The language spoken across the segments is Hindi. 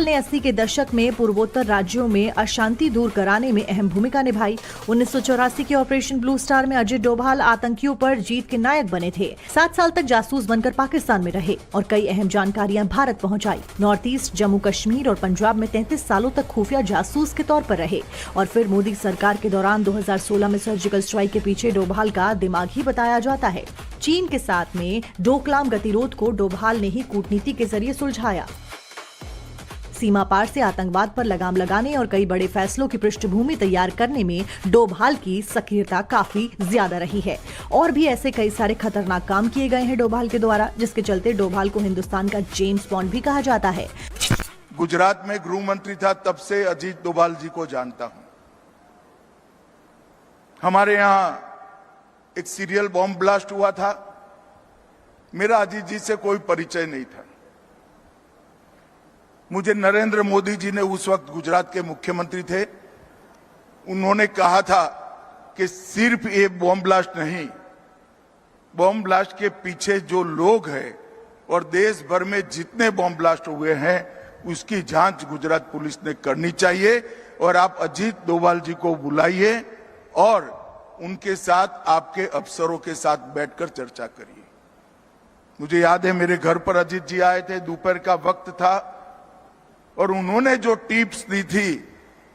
ने 80 के दशक में पूर्वोत्तर राज्यों में अशांति दूर कराने में अहम भूमिका निभाई। 1984 के ऑपरेशन ब्लू स्टार में अजित डोभाल आतंकियों पर जीत के नायक बने थे। 7 साल तक जासूस बनकर पाकिस्तान में रहे और कई अहम जानकारियां भारत पहुंचाई। नॉर्थ ईस्ट, जम्मू कश्मीर और पंजाब में 33 सालों तक खुफिया जासूस के तौर पर रहे और फिर मोदी सरकार के दौरान 2016 में सर्जिकल स्ट्राइक के पीछे डोभाल का दिमाग ही बताया जाता है। चीन के साथ में डोकलाम गतिरोध को डोभाल ने ही कूटनीति के जरिए सुलझाया। सीमा पार से आतंकवाद पर लगाम लगाने और कई बड़े फैसलों की पृष्ठभूमि तैयार करने में डोभाल की सक्रियता काफी ज्यादा रही है और भी ऐसे कई सारे खतरनाक काम किए गए हैं डोभाल के द्वारा, जिसके चलते डोभाल को हिंदुस्तान का जेम्स बॉन्ड भी कहा जाता है। गुजरात में गृह मंत्री था, तब से अजीत डोभाल जी को जानता हूं। हमारे यहाँ एक सीरियल बॉम्ब ब्लास्ट हुआ था, मेरा अजीत जी से कोई परिचय नहीं था। मुझे नरेंद्र मोदी जी ने, उस वक्त गुजरात के मुख्यमंत्री थे, उन्होंने कहा था कि सिर्फ ये बॉम्ब ब्लास्ट नहीं, बॉम्ब ब्लास्ट के पीछे जो लोग हैं और देश भर में जितने बॉम्ब ब्लास्ट हुए हैं उसकी जांच गुजरात पुलिस ने करनी चाहिए और आप अजीत डोभाल जी को बुलाइए और उनके साथ, आपके अफसरों के साथ बैठकर चर्चा करिए। मुझे याद है मेरे घर पर अजीत जी आए थे, दोपहर का वक्त था और उन्होंने जो टिप्स दी थी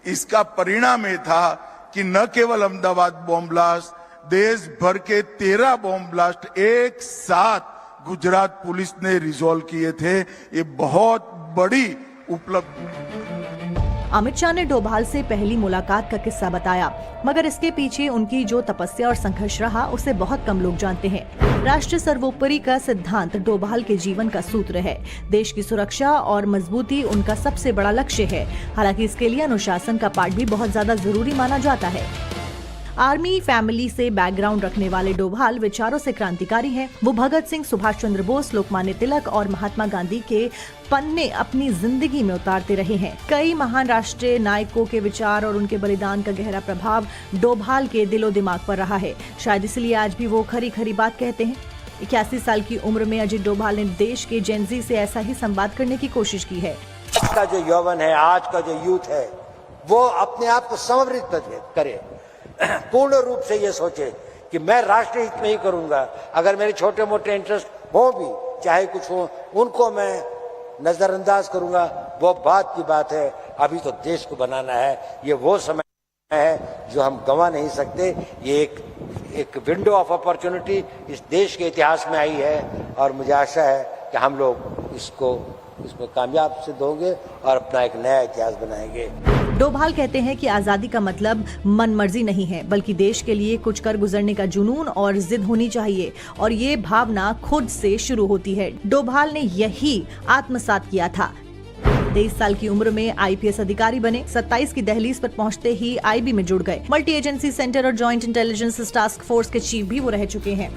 इसका परिणाम ये था कि न केवल अहमदाबाद बॉम्ब ब्लास्ट, देश भर के 13 बॉम्ब ब्लास्ट एक साथ गुजरात पुलिस ने रिजॉल्व किए थे। ये बहुत बड़ी उपलब्धि। अमित शाह ने डोभाल से पहली मुलाकात का किस्सा बताया, मगर इसके पीछे उनकी जो तपस्या और संघर्ष रहा उसे बहुत कम लोग जानते हैं। राष्ट्र सर्वोपरि का सिद्धांत डोभाल के जीवन का सूत्र है। देश की सुरक्षा और मजबूती उनका सबसे बड़ा लक्ष्य है। हालांकि इसके लिए अनुशासन का पाठ भी बहुत ज्यादा जरूरी माना जाता है। आर्मी फैमिली से बैकग्राउंड रखने वाले डोभाल विचारों से क्रांतिकारी हैं। वो भगत सिंह, सुभाष चंद्र बोस, लोकमान्य तिलक और महात्मा गांधी के पन्ने अपनी जिंदगी में उतारते रहे हैं। कई महान राष्ट्रीय नायकों के विचार और उनके बलिदान का गहरा प्रभाव डोभाल के दिलो दिमाग पर रहा है। शायद इसलिए आज भी वो खरी खरी बात कहते हैं। 81 साल की उम्र में अजित डोभाल ने देश के जेनजी से ऐसा ही संवाद करने की कोशिश की है। आज का जो यौवन है, आज का जो यूथ है, वो अपने आप को समर्पित करे, पूर्ण रूप से ये सोचे कि मैं राष्ट्र हित में ही करूंगा। अगर मेरे छोटे मोटे इंटरेस्ट हो भी, चाहे कुछ हो, उनको मैं नजरअंदाज करूंगा, वो बात की बात है। अभी तो देश को बनाना है। ये वो समय है जो हम गंवा नहीं सकते। ये एक विंडो ऑफ अपॉर्चुनिटी इस देश के इतिहास में आई है और मुझे आशा है कि हम लोग इसमें कामयाब सिद्ध होंगे और अपना एक नया इतिहास बनाएंगे। डोभाल कहते हैं कि आजादी का मतलब मनमर्जी नहीं है, बल्कि देश के लिए कुछ कर गुजरने का जुनून और जिद होनी चाहिए और ये भावना खुद से शुरू होती है। डोभाल ने यही आत्मसात किया था। 23 साल की उम्र में आईपीएस अधिकारी बने। 27 की दहलीज पर पहुंचते ही आईबी में जुड़ गए। मल्टी एजेंसी सेंटर और जॉइंट इंटेलिजेंस टास्क फोर्स के चीफ भी वो रह चुके हैं।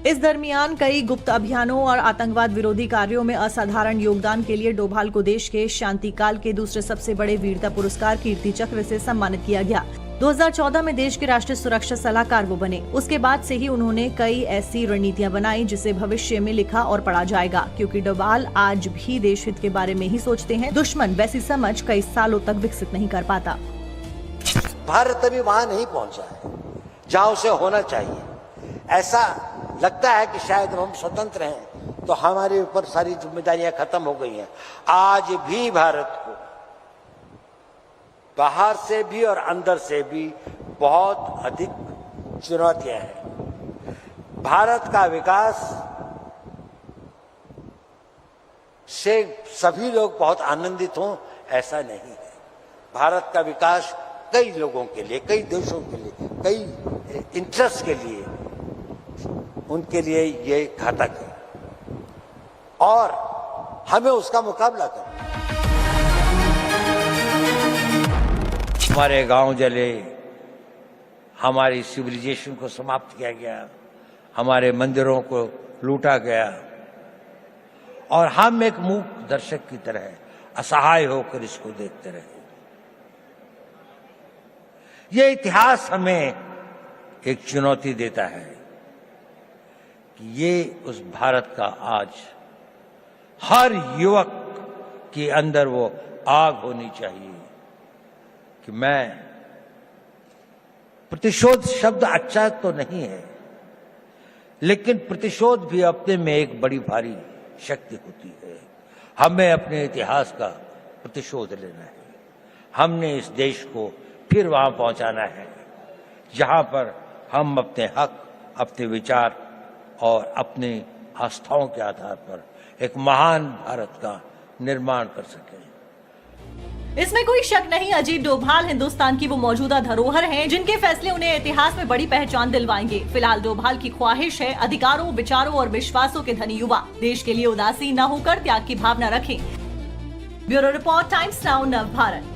इस दरमियान कई गुप्त अभियानों और आतंकवाद विरोधी कार्यों में असाधारण योगदान के लिए डोभाल को देश के शांति काल के दूसरे सबसे बड़े वीरता पुरस्कार कीर्ति चक्र से सम्मानित किया गया। 2014 में देश के राष्ट्रीय सुरक्षा सलाहकार वो बने। उसके बाद से ही उन्होंने कई ऐसी रणनीतियां बनाई जिसे भविष्य में लिखा और पढ़ा जाएगा, क्योंकि डोभाल आज भी देश हित के बारे में ही सोचते हैं। दुश्मन वैसी समझ कई सालों तक विकसित नहीं कर पाता। भारत अभी वहां नहीं पहुंचा है जहां उसे होना चाहिए। ऐसा लगता है कि शायद हम स्वतंत्र हैं तो हमारे ऊपर सारी जिम्मेदारियां खत्म हो गई हैं। आज भी भारत को बाहर से भी और अंदर से भी बहुत अधिक चुनौतियां हैं। भारत का विकास से सभी लोग बहुत आनंदित हों ऐसा नहीं है। भारत का विकास कई लोगों के लिए, कई देशों के लिए, कई इंटरेस्ट के लिए, उनके लिए ये घातक है और हमें उसका मुकाबला करना। हमारे गांव जले, हमारी सिविलाइजेशन को समाप्त किया गया, हमारे मंदिरों को लूटा गया और हम एक मूक दर्शक की तरह असहाय होकर इसको देखते रहे। ये इतिहास हमें एक चुनौती देता है कि ये उस भारत का आज हर युवक के अंदर वो आग होनी चाहिए कि मैं, प्रतिशोध शब्द अच्छा तो नहीं है, लेकिन प्रतिशोध भी अपने में एक बड़ी भारी शक्ति होती है। हमें अपने इतिहास का प्रतिशोध लेना है। हमने इस देश को फिर वहां पहुंचाना है जहां पर हम अपने हक, अपने विचार और अपनी आस्थाओं के आधार पर एक महान भारत का निर्माण कर सकें। इसमें कोई शक नहीं, अजीत डोभाल हिंदुस्तान की वो मौजूदा धरोहर हैं जिनके फैसले उन्हें इतिहास में बड़ी पहचान दिलवाएंगे। फिलहाल डोभाल की ख्वाहिश है अधिकारों, विचारों और विश्वासों के धनी युवा देश के लिए उदासीन न होकर त्याग की भावना रखें। ब्यूरो रिपोर्ट, टाइम्स नाउ नव भारत।